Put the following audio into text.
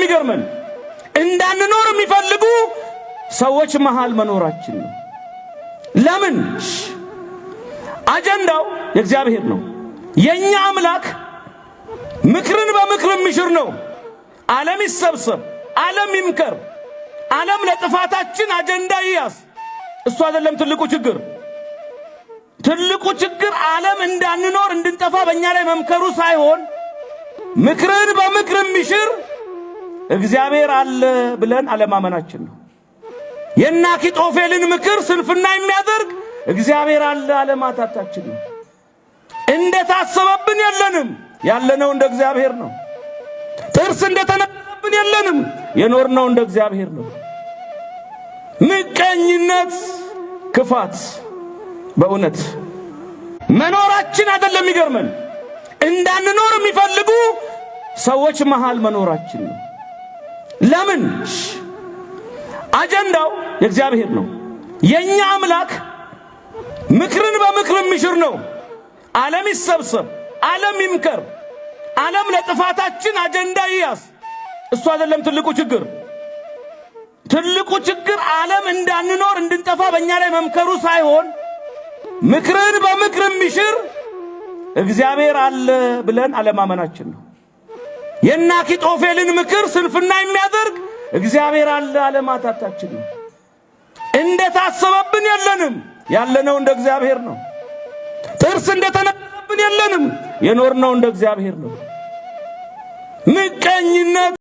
የሚገርመን እንዳንኖር የሚፈልጉ ሰዎች መሃል መኖራችን ነው። ለምን? አጀንዳው የእግዚአብሔር ነው። የኛ አምላክ ምክርን በምክር የሚሽር ነው። ዓለም ይሰብሰብ፣ ዓለም ይምከር፣ ዓለም ለጥፋታችን አጀንዳ ይያዝ። እሱ አይደለም ትልቁ ችግር። ትልቁ ችግር ዓለም እንዳንኖር እንድንጠፋ በእኛ ላይ መምከሩ ሳይሆን ምክርን በምክር የሚሽር እግዚአብሔር አለ ብለን አለማመናችን ነው። የአኪጦፌልን ምክር ስንፍና የሚያደርግ እግዚአብሔር አለ አለማታታችን ነው። እንደታሰበብን የለንም፣ ያለነው እንደ እግዚአብሔር ነው። ጥርስ እንደተነቀሰብን የለንም፣ የኖርነው እንደ እግዚአብሔር ነው። ምቀኝነት፣ ክፋት በእውነት መኖራችን አይደለም የሚገርመን እንዳንኖር የሚፈልጉ ሰዎች መሃል መኖራችን ነው። ለምን? አጀንዳው የእግዚአብሔር ነው። የኛ አምላክ ምክርን በምክር የሚሽር ነው። ዓለም ይሰብሰብ፣ ዓለም ይምከር፣ ዓለም ለጥፋታችን አጀንዳ ይያዝ። እሱ አይደለም ትልቁ ችግር። ትልቁ ችግር ዓለም እንዳንኖር እንድንጠፋ በእኛ ላይ መምከሩ ሳይሆን ምክርን በምክር የሚሽር እግዚአብሔር አለ ብለን አለማመናችን ነው። የአኪጦፌልን ምክር ስንፍና የሚያደርግ እግዚአብሔር አለ አለማታታችን ነው። እንደታሰበብን የለንም፣ ያለነው እንደ እግዚአብሔር ነው። ጥርስ እንደተነቀሰብን የለንም፣ የኖርነው እንደ እግዚአብሔር ነው። ምቀኝነት